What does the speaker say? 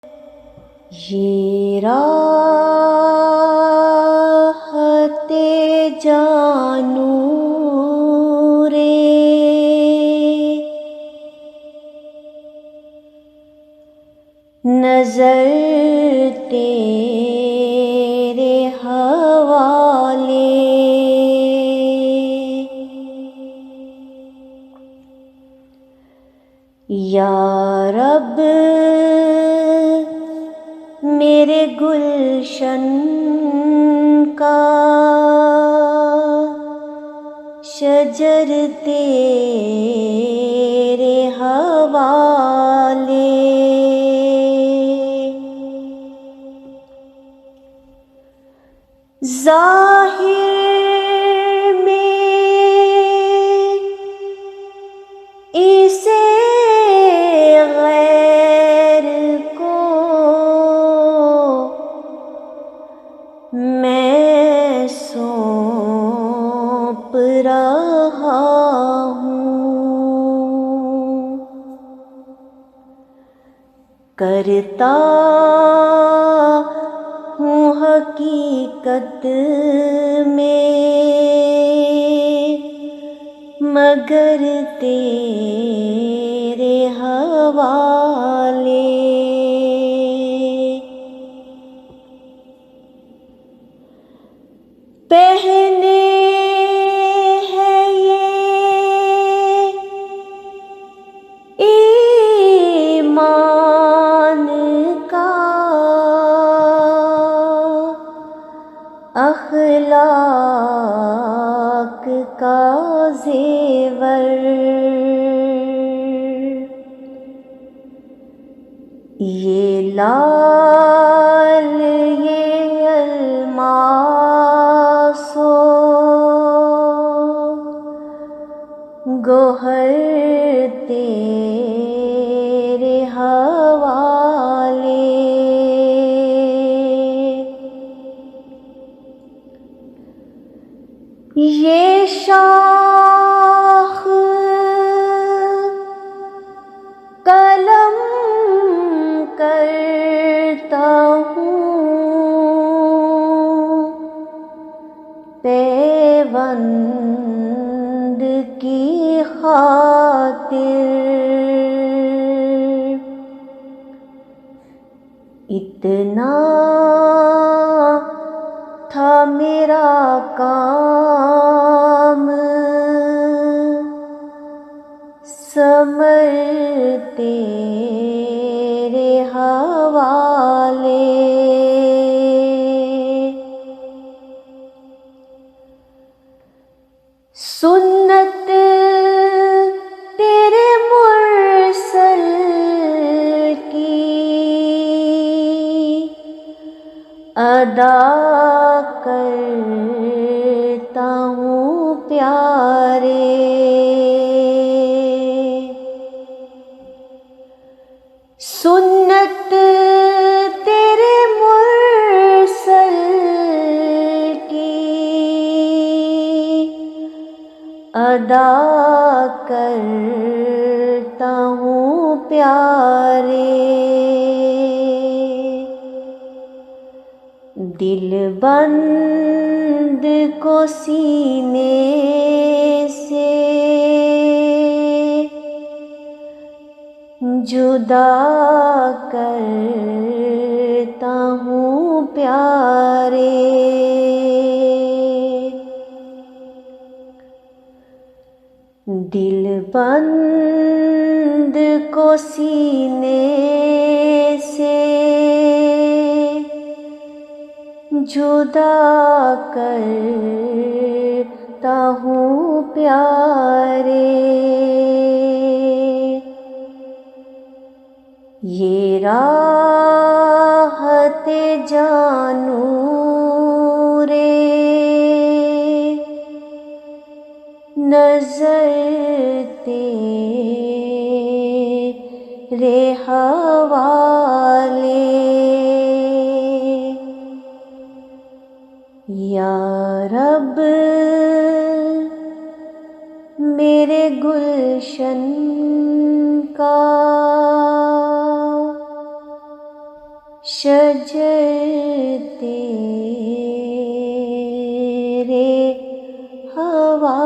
یہ راحت جانوں رے نظر تیرے حوالے، یا رب میرے گلشن کا شجر تیرے حوالے، ظاہر میں اسے غیر کو میں سونپ رہا ہوں، کرتا ہوں حقیقت میں مگر تیرے حوالے، پہنے ہے یہ ایمان کا اخلاق کا زیور، یہ لال یہ الماس و گوہر تیرے حوالے، یہ شاخ قلم کرتا ہوں پیوند کی خاطر، اتنا تھا میرا کام ثمر تیرے حوالے، سنت تیرے مرسل کی ادا کرتا ہوں پیارے، سنت تیرے مرسل کی ادا کرتا ہوں پیارے، دل بند کو سینے سے جدا کرتا ہوں پیارے، دل بند کو سینے سے جدا کرتا ہوں پیارے، یہ راحت جانوں رے نظر تیرے حوالے، یا رب میرے گلشن کا شجر تیرے، ہوا